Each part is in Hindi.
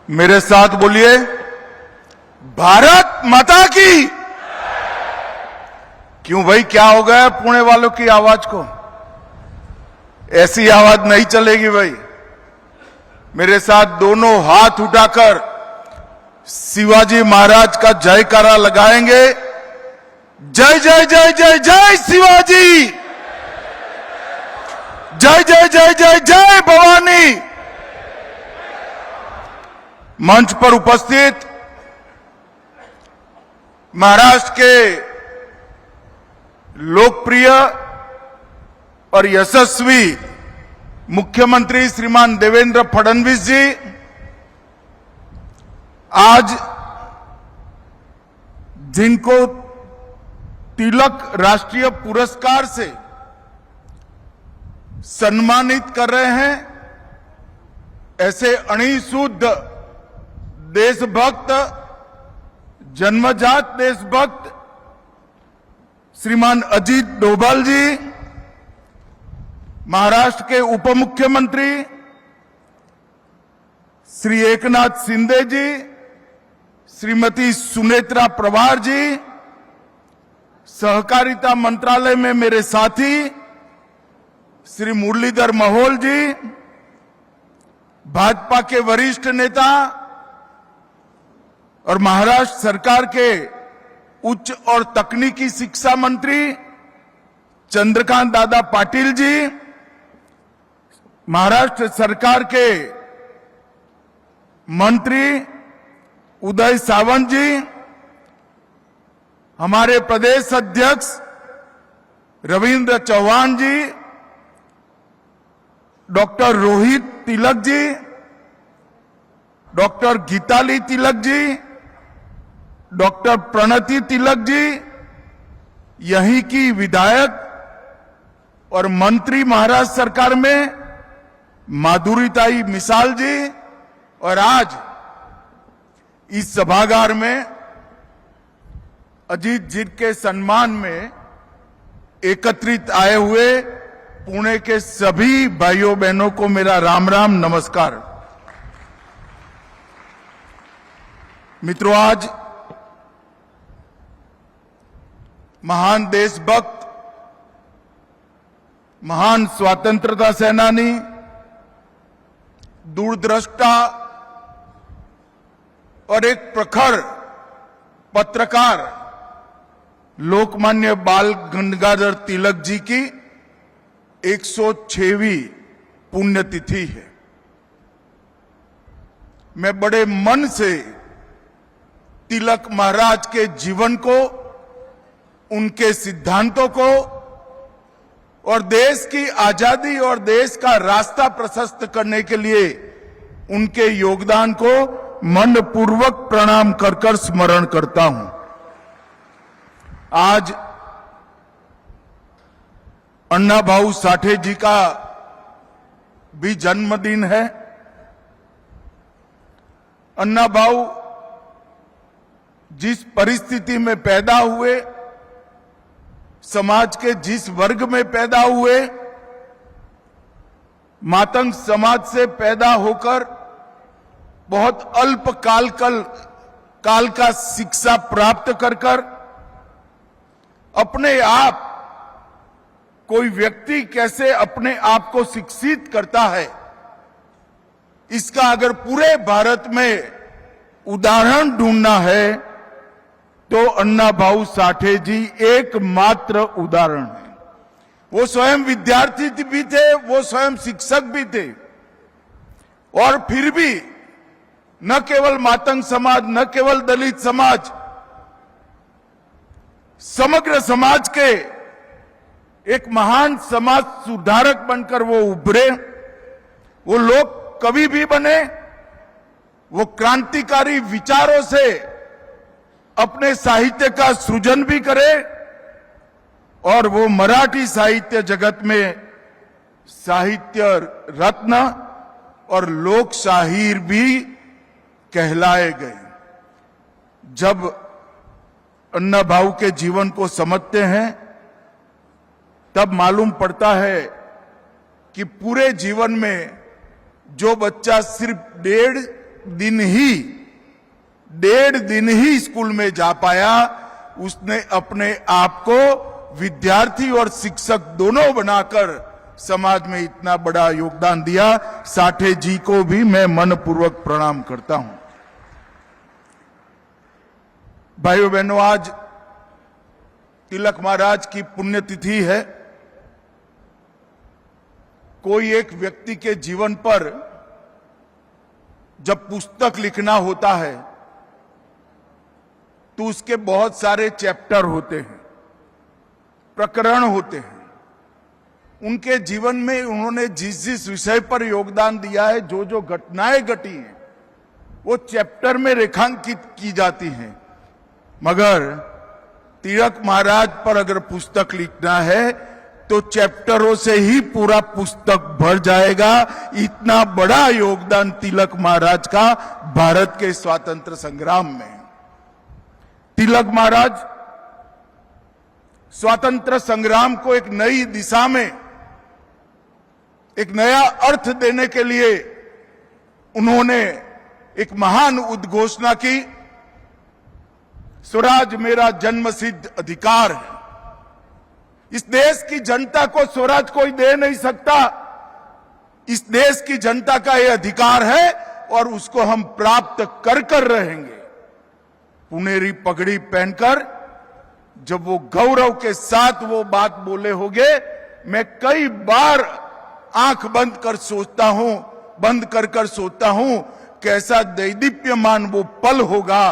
मेरे साथ बोलिए, भारत माता की। क्यों भाई, क्या हो गया पुणे वालों की आवाज को? ऐसी आवाज नहीं चलेगी भाई। मेरे साथ दोनों हाथ उठाकर शिवाजी महाराज का जयकारा लगाएंगे। जय जय जय जय जय शिवाजी, जय जय जय जय जय भवानी। मंच पर उपस्थित महाराष्ट्र के लोकप्रिय और यशस्वी मुख्यमंत्री श्रीमान देवेंद्र फडणवीस जी आज जिनको तिलक राष्ट्रीय पुरस्कार से सम्मानित कर रहे हैं, ऐसे अणिशुद्ध देशभक्त, जन्मजात देशभक्त श्रीमान अजीत डोभाल जी, महाराष्ट्र के उप मुख्यमंत्री श्री एकनाथ शिंदे जी, श्रीमती सुनेत्रा प्रभार जी, सहकारिता मंत्रालय में मेरे साथी श्री मुरलीधर महल जी, भाजपा के वरिष्ठ नेता और महाराष्ट्र सरकार के उच्च और तकनीकी शिक्षा मंत्री चंद्रकांत दादा पाटिल जी, महाराष्ट्र सरकार के मंत्री उदय सावंत जी, हमारे प्रदेश अध्यक्ष रविंद्र चौहान जी, doctor Rohit Tilak ji, doctor Geetali Tilak ji, doctor Pranati Tilak ji, यहीं की विधायक और मंत्री महाराष्ट्र सरकार में माधुरीताई मिसाल जी, और आज इस सभागार में अजीत जी के सम्मान में एकत्रित आए हुए पुणे के सभी भाइयों बहनों को मेरा राम राम नमस्कार। मित्रों, आज महान देशभक्त, महान स्वतंत्रता सेनानी, दूरदृष्टा और एक प्रखर पत्रकार लोकमान्य बाल गंगाधर तिलक जी की 106वीं पुण्यतिथि है। मैं बड़े मन से तिलक महाराज के जीवन को, उनके सिद्धांतों को और देश की आजादी और देश का रास्ता प्रशस्त करने के लिए उनके योगदान को मनपूर्वक प्रणाम कर कर स्मरण करता हूं। आज अन्ना भाऊ साठे जी का भी जन्मदिन है। अन्ना भाऊ जिस परिस्थिति में पैदा हुए, समाज के जिस वर्ग में पैदा हुए, मातंग समाज से पैदा होकर बहुत अल्प काल का शिक्षा प्राप्त कर अपने आप, कोई व्यक्ति कैसे अपने आप को शिक्षित करता है, इसका अगर पूरे भारत में उदाहरण ढूंढना है तो अन्ना भाऊ साठे जी एकमात्र उदाहरण है। वो स्वयं विद्यार्थी भी थे, वो स्वयं शिक्षक भी थे, और फिर भी न केवल मातंग समाज, न केवल दलित समाज, समग्र समाज के एक महान समाज सुधारक बनकर वो उभरे। वो लोग कवि भी बने, वो क्रांतिकारी विचारों से अपने साहित्य का सृजन भी करे, और वो मराठी साहित्य जगत में साहित्य रत्न और लोक शाहीर भी कहलाए गए। जब अन्ना भाऊ के जीवन को समझते हैं तब मालूम पड़ता है कि पूरे जीवन में जो बच्चा सिर्फ 1.5 डेढ़ दिन ही स्कूल में जा पाया, उसने अपने आप को विद्यार्थी और शिक्षक दोनों बनाकर समाज में इतना बड़ा योगदान दिया। साठे जी को भी मैं मनपूर्वक प्रणाम करता हूं। भाइयों बहनों, आज तिलक महाराज की पुण्यतिथि है। कोई एक व्यक्ति के जीवन पर जब पुस्तक लिखना होता है तो उसके बहुत सारे चैप्टर होते हैं, प्रकरण होते हैं। उनके जीवन में उन्होंने जिस जिस विषय पर योगदान दिया है, जो जो घटनाएं घटी हैं, वो चैप्टर में रेखांकित की जाती हैं। मगर तिलक महाराज पर अगर पुस्तक लिखना है तो चैप्टरों से ही पूरा पुस्तक भर जाएगा। इतना बड़ा योगदान तिलक महाराज का भारत के स्वातंत्र संग्राम में। तिलक महाराज स्वातंत्र संग्राम को एक नई दिशा में, एक नया अर्थ देने के लिए उन्होंने एक महान उद्घोषणा की, स्वराज मेरा जन्मसिद्ध अधिकार है। इस देश की जनता को स्वराज कोई दे नहीं सकता। इस देश की जनता का यह अधिकार है और उसको हम प्राप्त कर रहेंगे। पुनेरी पगड़ी पहनकर जब वो गौरव के साथ वो बात बोले होंगे, मैं कई बार आंख बंद कर सोचता हूं कैसा दैदीप्यमान वो पल होगा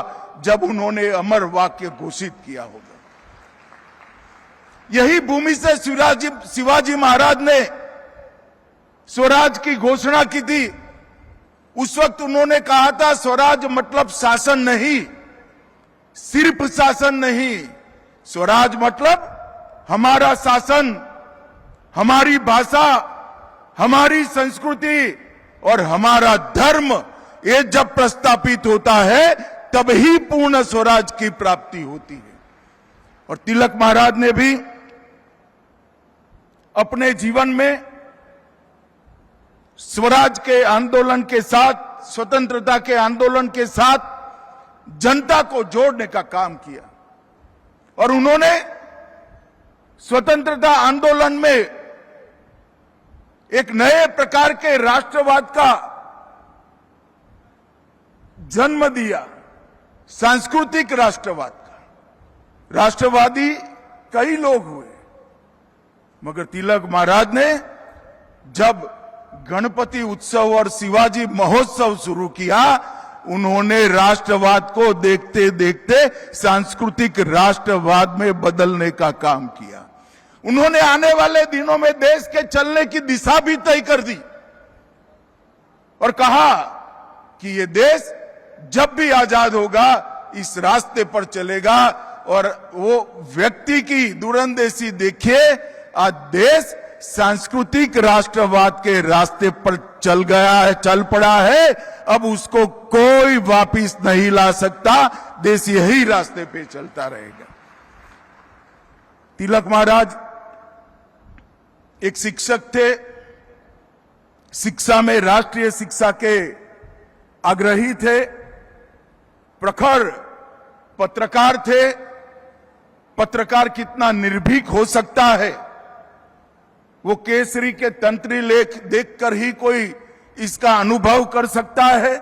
जब उन्होंने अमर वाक्य घोषित किया होगा। यही भूमि से शिवाजी महाराज ने स्वराज की घोषणा की थी। उस वक्त उन्होंने कहा था, स्वराज मतलब शासन नहीं, सिर्फ शासन नहीं, स्वराज मतलब हमारा शासन, हमारी भाषा, हमारी संस्कृति और हमारा धर्म, ये जब प्रस्थापित होता है तब ही पूर्ण स्वराज की प्राप्ति होती है। और तिलक महाराज ने भी अपने जीवन में स्वराज के आंदोलन के साथ, स्वतंत्रता के आंदोलन के साथ जनता को जोड़ने का काम किया। और उन्होंने स्वतंत्रता आंदोलन में एक नए प्रकार के राष्ट्रवाद का जन्म दिया, सांस्कृतिक राष्ट्रवाद का। राष्ट्रवादी कई लोग हुए, मगर तिलक महाराज ने जब गणपति उत्सव और शिवाजी महोत्सव शुरू किया, उन्होंने राष्ट्रवाद को देखते देखते सांस्कृतिक राष्ट्रवाद में बदलने का काम किया। उन्होंने आने वाले दिनों में देश के चलने की दिशा भी तय कर दी और कहा कि ये देश जब भी आजाद होगा इस रास्ते पर चलेगा। और वो व्यक्ति की दूरंदेशी देखिए, आज देश सांस्कृतिक राष्ट्रवाद के रास्ते पर चल गया है, चल पड़ा है। अब उसको कोई वापिस नहीं ला सकता। देश यही रास्ते पे चलता रहेगा। तिलक महाराज एक शिक्षक थे, शिक्षा में राष्ट्रीय शिक्षा के आग्रही थे, प्रखर पत्रकार थे। पत्रकार कितना निर्भीक हो सकता है, वो केसरी के तंत्री लेख देखकर ही कोई इसका अनुभव कर सकता है।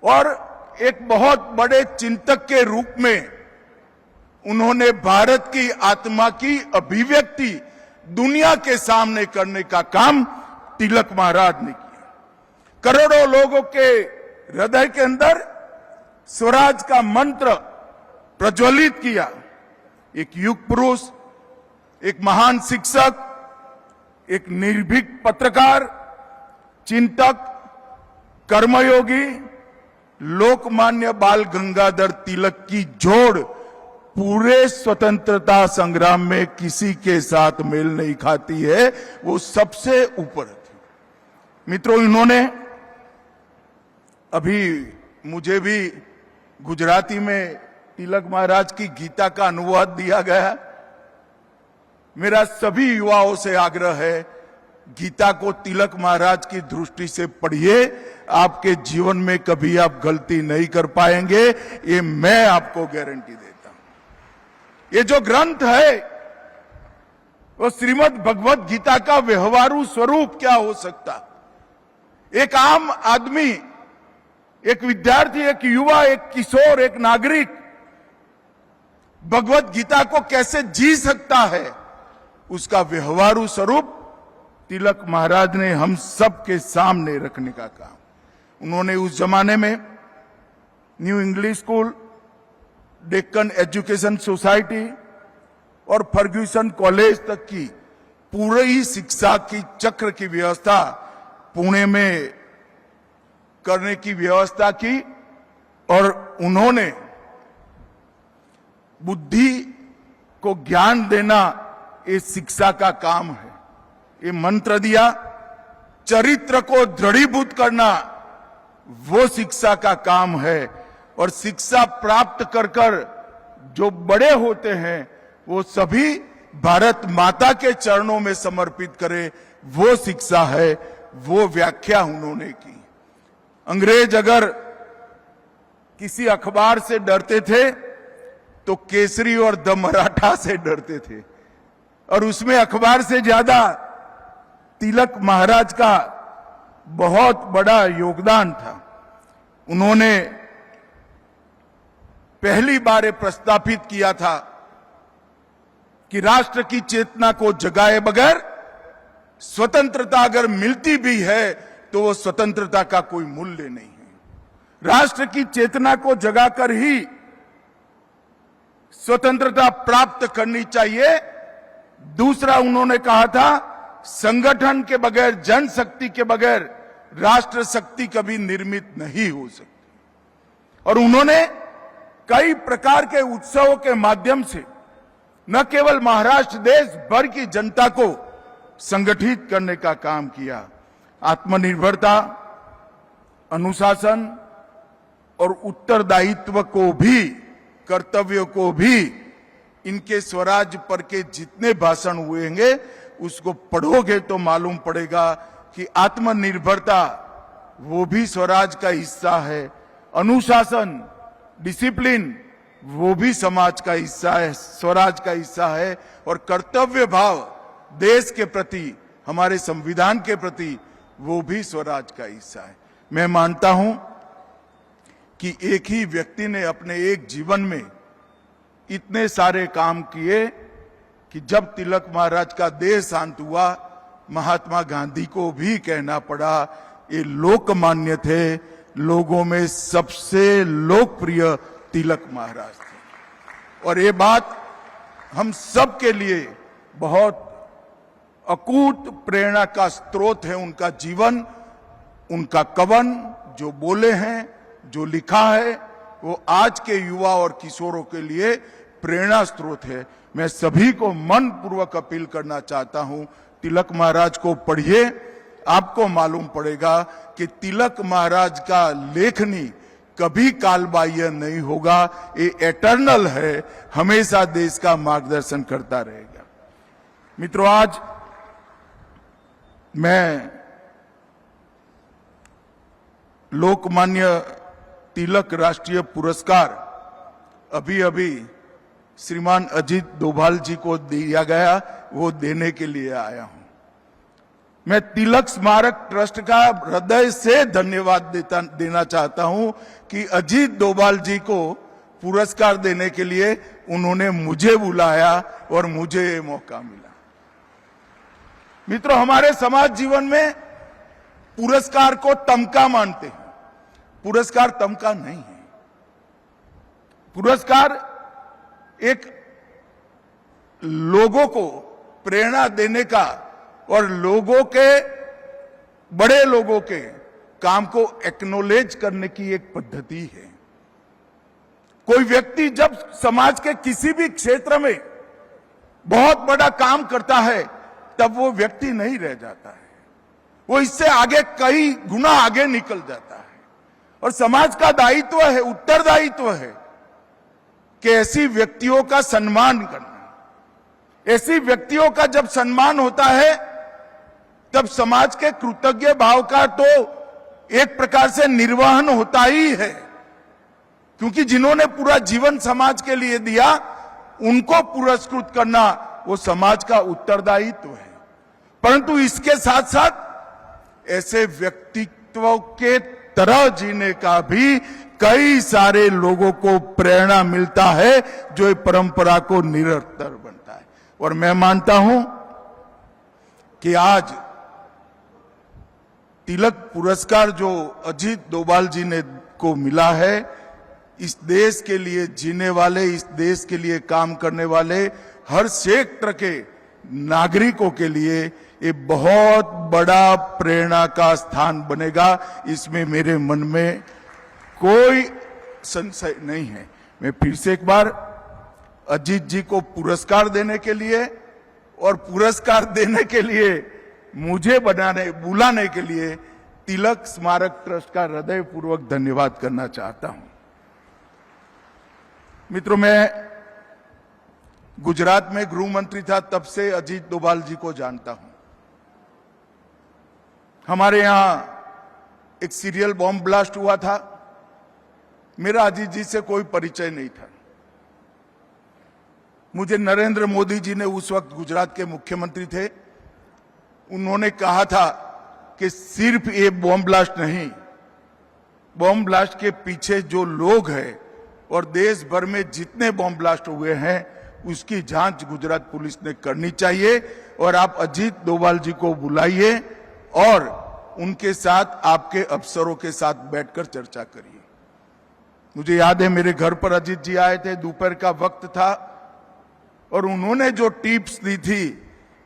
और एक बहुत बड़े चिंतक के रूप में उन्होंने भारत की आत्मा की अभिव्यक्ति दुनिया के सामने करने का काम तिलक महाराज ने किया। करोड़ों लोगों के हृदय के अंदर स्वराज का मंत्र प्रज्वलित किया। एक युग पुरुष, एक महान शिक्षक, एक निर्भीक पत्रकार, चिंतक, कर्मयोगी, लोकमान्य बाल गंगाधर तिलक की जोड़ पूरे स्वतंत्रता संग्राम में किसी के साथ मेल नहीं खाती है। वो सबसे ऊपर थी। मित्रों, इन्होंने अभी मुझे भी गुजराती में तिलक महाराज की गीता का अनुवाद दिया गया। मेरा सभी युवाओं से आग्रह है, गीता को तिलक महाराज की दृष्टि से पढ़िए, आपके जीवन में कभी आप गलती नहीं कर पाएंगे, ये मैं आपको गारंटी देता हूं। ये जो ग्रंथ है वो श्रीमद् भगवत गीता का व्यवहारू स्वरूप क्या हो सकता। एक आम आदमी, एक विद्यार्थी, एक युवा, एक किशोर, एक नागरिक भगवत गीता को कैसे जी सकता है, उसका व्यवहारू स्वरूप तिलक महाराज ने हम सब के सामने रखने का काम। उन्होंने उस जमाने में new English school, Deccan education society और फर्ग्यूसन कॉलेज तक की पूरी शिक्षा की चक्र की व्यवस्था पुणे में करने की व्यवस्था की, और उन्होंने बुद्धि को ज्ञान देना ये शिक्षा का काम है। ये मंत्र दिया, चरित्र को दृढ़ीभूत करना वो शिक्षा का काम है, और शिक्षा प्राप्त कर कर जो बड़े होते हैं वो सभी भारत माता के चरणों में समर्पित करें, वो शिक्षा है। वो व्याख्या उन्होंने की। अंग्रेज अगर किसी अखबार से डरते थे तो केसरी और द मराठा से डरते थे, और उसमें अखबार से ज्यादा तिलक महाराज का बहुत बड़ा योगदान था। उन्होंने पहली बार ये प्रस्तापित किया था कि राष्ट्र की चेतना को जगाए बगैर स्वतंत्रता अगर मिलती भी है तो वो स्वतंत्रता का कोई मूल्य नहीं है। राष्ट्र की चेतना को जगाकर ही स्वतंत्रता प्राप्त करनी चाहिए। दूसरा उन्होंने कहा था, संगठन के बगैर, जनशक्ति के बगैर राष्ट्र शक्ति कभी निर्मित नहीं हो सकती। और उन्होंने कई प्रकार के उत्सवों के माध्यम से न केवल महाराष्ट्र, देश भर की जनता को संगठित करने का काम किया। आत्मनिर्भरता, अनुशासन और उत्तरदायित्व को भी, कर्तव्यों को भी, इनके स्वराज पर के जितने भाषण हुएंगे उसको पढ़ोगे तो मालूम पड़ेगा कि आत्मनिर्भरता वो भी स्वराज का हिस्सा है, अनुशासन, डिसिप्लिन वो भी समाज का हिस्सा है, स्वराज का हिस्सा है, और कर्तव्य भाव देश के प्रति, हमारे संविधान के प्रति, वो भी स्वराज का हिस्सा है। मैं मानता हूं कि एक ही व्यक्ति ने अपने एक जीवन में इतने सारे काम किए कि जब तिलक महाराज का देहांत हुआ, महात्मा गांधी को भी कहना पड़ा ये लोकमान्य थे, लोगों में सबसे लोकप्रिय तिलक महाराज थे। और ये बात हम सब के लिए बहुत अकूत प्रेरणा का स्रोत है। उनका जीवन, उनका कवन जो बोले हैं, जो लिखा है, वो आज के युवा और किशोरों के लिए प्रेरणा स्रोत है। मैं सभी को मन पूर्वक अपील करना चाहता हूं, तिलक महाराज को पढ़िए, आपको मालूम पड़ेगा कि तिलक महाराज का लेखनी कभी कालबाह्य नहीं होगा, ये एटर्नल है, हमेशा देश का मार्गदर्शन करता रहेगा। मित्रों, आज मैं लोकमान्य तिलक राष्ट्रीय पुरस्कार अभी अभी श्रीमान अजीत डोभाल जी को दिया गया, वो देने के लिए आया हूं। मैं तिलक स्मारक ट्रस्ट का हृदय से धन्यवाद देना चाहता हूं कि अजीत डोभाल जी को पुरस्कार देने के लिए उन्होंने मुझे बुलाया और मुझे ये मौका मिला। मित्रों, हमारे समाज जीवन में पुरस्कार को तमका मानते हैं। पुरस्कार तमका नहीं है। पुरस्कार एक लोगों को प्रेरणा देने का और लोगों के, बड़े लोगों के काम को एक्नॉलेज करने की एक पद्धति है। कोई व्यक्ति जब समाज के किसी भी क्षेत्र में बहुत बड़ा काम करता है तब वो व्यक्ति नहीं रह जाता है, वो इससे आगे कई गुना आगे निकल जाता है। और समाज का दायित्व है, उत्तरदायित्व है कि ऐसी व्यक्तियों का सम्मान करना। ऐसी व्यक्तियों का जब सम्मान होता है तब समाज के कृतज्ञ भाव का तो एक प्रकार से निर्वहन होता ही है, क्योंकि जिन्होंने पूरा जीवन समाज के लिए दिया उनको पुरस्कृत करना वो समाज का उत्तरदायित्व है। परंतु इसके साथ साथ ऐसे व्यक्तित्व के तरह जीने का भी कई सारे लोगों को प्रेरणा मिलता है जो परंपरा को निरंतर बनता है। और मैं मानता हूं कि आज तिलक पुरस्कार जो अजीत डोभाल जी ने को मिला है, इस देश के लिए जीने वाले, इस देश के लिए काम करने वाले हर क्षेत्र के नागरिकों के लिए ये बहुत बड़ा प्रेरणा का स्थान बनेगा। इसमें मेरे मन में कोई संशय नहीं है। मैं फिर से एक बार अजीत जी को पुरस्कार देने के लिए और पुरस्कार देने के लिए मुझे बुलाने के लिए तिलक स्मारक ट्रस्ट का हृदयपूर्वक धन्यवाद करना चाहता हूं। मित्रों, मैं गुजरात में गृह मंत्री था, तब से अजीत डोभाल जी को जानता हूं। हमारे यहां एक सीरियल बॉम्ब ब्लास्ट हुआ था, मेरा अजीत जी से कोई परिचय नहीं था। मुझे नरेंद्र मोदी जी ने उस वक्त गुजरात के मुख्यमंत्री थे, उन्होंने कहा था कि सिर्फ ये बॉम्ब ब्लास्ट नहीं, बॉम्ब ब्लास्ट के पीछे जो लोग हैं और देश भर में जितने बॉम्ब ब्लास्ट हुए हैं उसकी जांच गुजरात पुलिस ने करनी चाहिए और आप अजीत डोभाल जी को बुलाइए और उनके साथ, आपके अफसरों के साथ बैठकर चर्चा करिए। मुझे याद है मेरे घर पर अजीत जी आए थे, दोपहर का वक्त था और उन्होंने जो टिप्स दी थी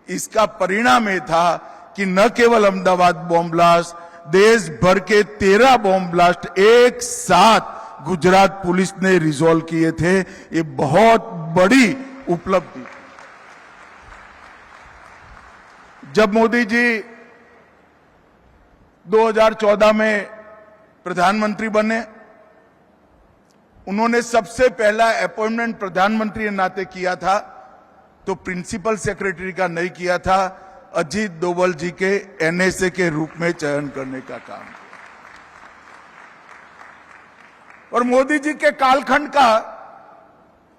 इसका परिणाम ये था कि न केवल अहमदाबाद बॉम्ब ब्लास्ट, देश भर के 13 बॉम्ब ब्लास्ट एक साथ गुजरात पुलिस ने रिजॉल्व किए थे। ये बहुत बड़ी उपलब्धि। जब मोदी जी 2014 में प्रधानमंत्री बने, उन्होंने सबसे पहला अपॉइंटमेंट प्रधानमंत्री के नाते किया था तो प्रिंसिपल सेक्रेटरी का नहीं किया था, अजीत डोभाल जी के एनएसए के रूप में चयन करने का काम किया। और मोदी जी के कालखंड का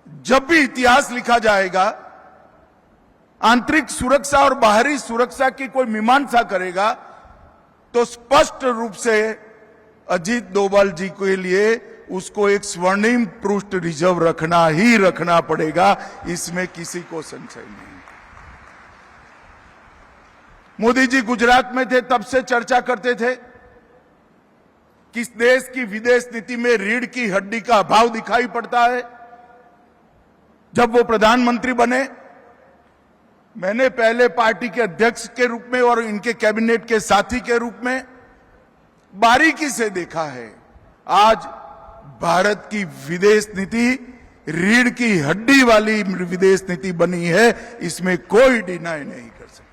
जब भी इतिहास लिखा जाएगा, आंतरिक सुरक्षा और बाहरी सुरक्षा की कोई मीमांसा करेगा तो स्पष्ट रूप से अजीत डोभाल जी के लिए उसको एक स्वर्णिम पृष्ठ रिजर्व रखना ही रखना पड़ेगा, इसमें किसी को संशय नहीं। मोदी जी गुजरात में थे तब से चर्चा करते थे किस देश की विदेश नीति में रीढ़ की हड्डी का अभाव दिखाई पड़ता है। जब वो प्रधानमंत्री बने, मैंने पहले पार्टी के अध्यक्ष के रूप में और इनके कैबिनेट के साथी के रूप में बारीकी से देखा है। आज भारत की विदेश नीति रीढ़ की हड्डी वाली विदेश नीति बनी है, इसमें कोई डिनाई नहीं कर सकते।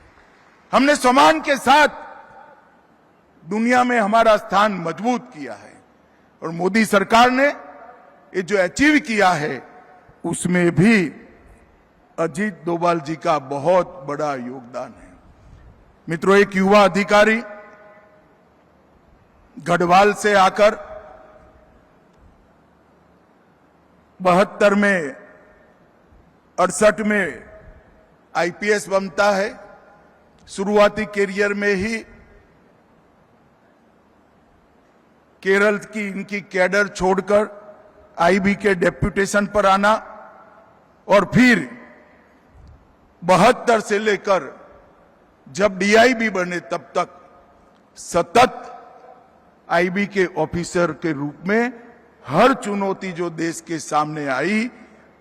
हमने सम्मान के साथ दुनिया में हमारा स्थान मजबूत किया है और मोदी सरकार ने ये जो अचीव किया है उसमें भी अजीत डोभाल जी का बहुत बड़ा योगदान है। मित्रों, एक युवा अधिकारी गढ़वाल से आकर 72 में 68 में आईपीएस बनता है। शुरुआती करियर में ही केरल की इनकी कैडर छोड़कर आईबी के डेप्यूटेशन पर आना और फिर 72 से लेकर जब डीआईबी बने तब तक सतत आईबी के ऑफिसर के रूप में हर चुनौती जो देश के सामने आई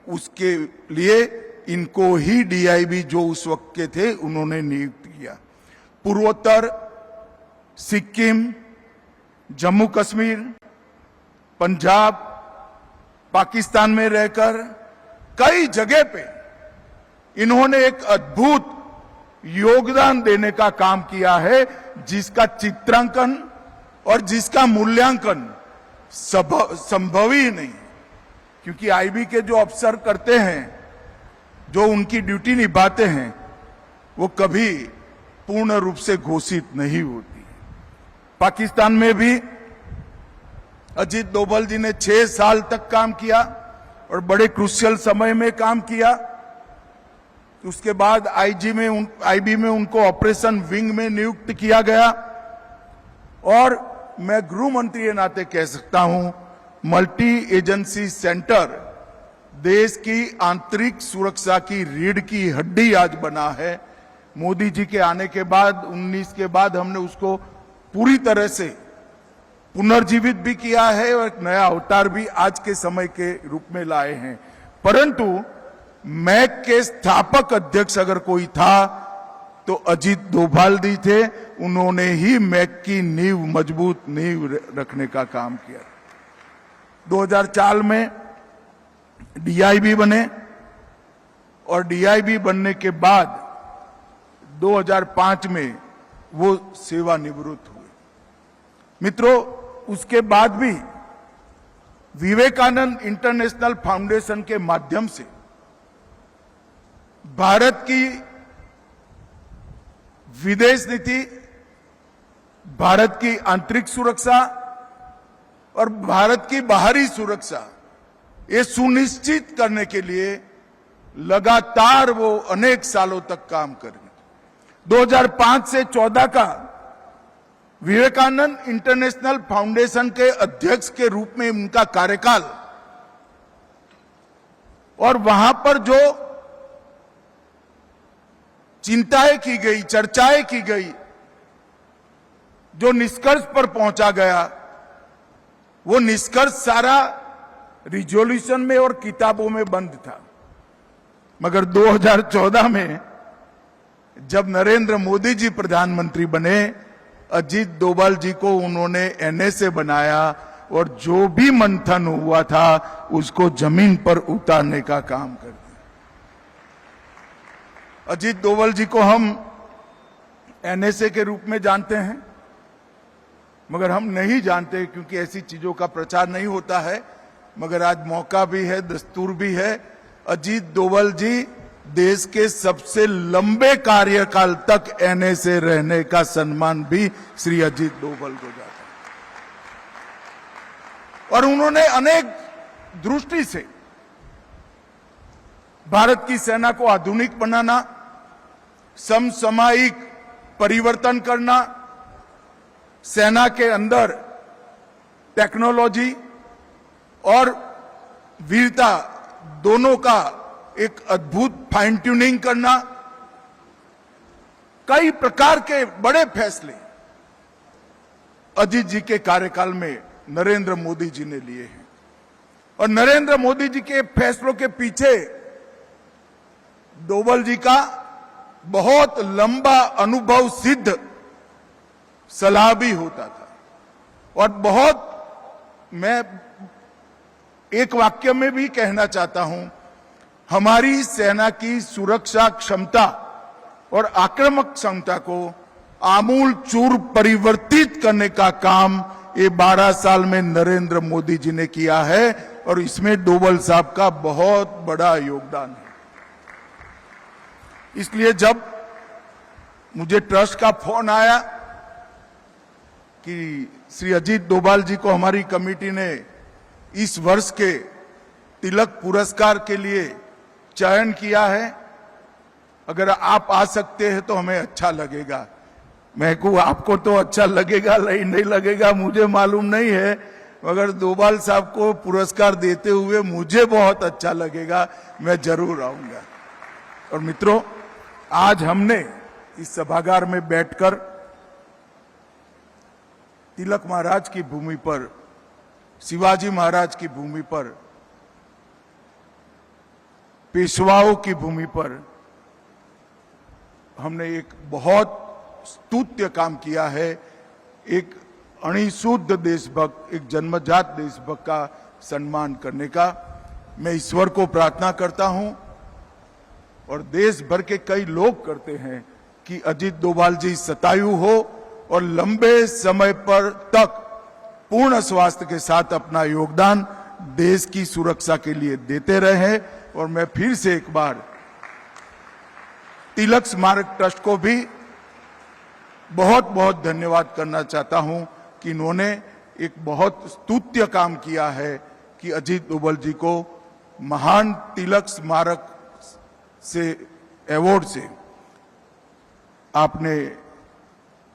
उसके लिए इनको ही डीआईबी जो उस वक्त के थे उन्होंने नियुक्त किया। पूर्वोत्तर, सिक्किम, जम्मू कश्मीर, पंजाब, पाकिस्तान में रहकर कई जगह पे इन्होंने एक अद्भुत योगदान देने का काम किया है, जिसका चित्रांकन और जिसका मूल्यांकन संभव ही नहीं। क्योंकि आईबी के जो अफसर करते हैं, जो उनकी ड्यूटी निभाते हैं, वो कभी पूर्ण रूप से घोषित नहीं होती। पाकिस्तान में भी अजीत डोभाल जी ने 6 साल तक काम किया और बड़े क्रूशियल समय में काम किया। उसके बाद आईबी में उनको ऑपरेशन विंग में नियुक्त किया गया और मैं गृह मंत्री के नाते कह सकता हूं, मल्टी एजेंसी सेंटर देश की आंतरिक सुरक्षा की रीढ़ की हड्डी आज बना है। मोदी जी के आने के बाद 19 के बाद हमने उसको पूरी तरह से पुनर्जीवित भी किया है और एक नया अवतार भी आज के समय के रूप में लाए हैं। परंतु मैक के स्थापक अध्यक्ष अगर कोई था तो अजीत डोभाल जी थे। उन्होंने ही मैक की नींव, मजबूत नींव रखने का काम किया। 2004 में डीआईबी बने और डीआईबी बनने के बाद 2005 में वो सेवानिवृत्त हुए। मित्रों, उसके बाद भी विवेकानंद इंटरनेशनल फाउंडेशन के माध्यम से भारत की विदेश नीति, भारत की आंतरिक सुरक्षा और भारत की बाहरी सुरक्षा ये सुनिश्चित करने के लिए लगातार वो अनेक सालों तक काम करेंगे। 2005 से 14 का विवेकानंद इंटरनेशनल फाउंडेशन के अध्यक्ष के रूप में उनका कार्यकाल और वहां पर जो चिंताएं की गई, चर्चाएं की गई, जो निष्कर्ष पर पहुंचा गया, वो निष्कर्ष सारा रिजोल्यूशन में और किताबों में बंद था। मगर 2014 में जब नरेंद्र मोदी जी प्रधानमंत्री बने, अजीत डोभाल जी को उन्होंने एनएसए बनाया और जो भी मंथन हुआ था उसको जमीन पर उतारने का काम कर दिया। अजीत डोभाल जी को हम एनएसए के रूप में जानते हैं, मगर हम नहीं जानते क्योंकि ऐसी चीजों का प्रचार नहीं होता है। मगर आज मौका भी है, दस्तूर भी है। अजीत डोभाल जी देश के सबसे लंबे कार्यकाल तक एनएसए रहने का सम्मान भी श्री अजीत डोभाल को जाता है। और उन्होंने अनेक दृष्टि से भारत की सेना को आधुनिक बनाना, समसामयिक परिवर्तन करना, सेना के अंदर टेक्नोलॉजी और वीरता दोनों का एक अद्भुत फाइन ट्यूनिंग करना, कई प्रकार के बड़े फैसले अजीत जी के कार्यकाल में नरेंद्र मोदी जी ने लिए हैं। और नरेंद्र मोदी जी के फैसलों के पीछे डोभाल जी का बहुत लंबा अनुभव सिद्ध सलाह भी होता था। और बहुत, मैं एक वाक्य में भी कहना चाहता हूं, हमारी सेना की सुरक्षा क्षमता और आक्रामक क्षमता को आमूल चूर परिवर्तित करने का काम ये 12 साल में नरेंद्र मोदी जी ने किया है और इसमें डोभाल साहब का बहुत बड़ा योगदान है। इसलिए जब मुझे ट्रस्ट का फोन आया कि श्री अजीत डोभाल जी को हमारी कमेटी ने इस वर्ष के तिलक पुरस्कार के लिए चयन किया है, अगर आप आ सकते हैं तो हमें अच्छा लगेगा। मैं कहूं आपको तो अच्छा लगेगा नहीं लगेगा मुझे मालूम नहीं है, मगर डोभाल साहब को पुरस्कार देते हुए मुझे बहुत अच्छा लगेगा, मैं जरूर आऊंगा। और मित्रों, आज हमने इस सभागार में बैठकर तिलक महाराज की भूमि पर, शिवाजी महाराज की भूमि पर, पेशवाओं की भूमि पर हमने एक बहुत स्तुत्य काम किया है। एक अणिशुद्ध देशभक्त, एक जन्मजात देशभक्त का सम्मान करने का मैं ईश्वर को प्रार्थना करता हूं और देश भर के कई लोग करते हैं कि अजीत डोभाल जी शतायु हो और लंबे समय पर तक पूर्ण स्वास्थ्य के साथ अपना योगदान देश की सुरक्षा के लिए देते रहे। और मैं फिर से एक बार तिलक स्मारक ट्रस्ट को भी बहुत बहुत धन्यवाद करना चाहता हूं कि इन्होंने एक बहुत स्तुत्य काम किया है कि अजीत डोभाल जी को महान तिलक स्मारक से अवार्ड से आपने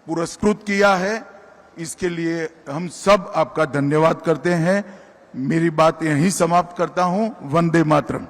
पुरस्कृत किया है। इसके लिए हम सब आपका धन्यवाद करते हैं। मेरी बात यहीं समाप्त करता हूं। वंदे मातरम।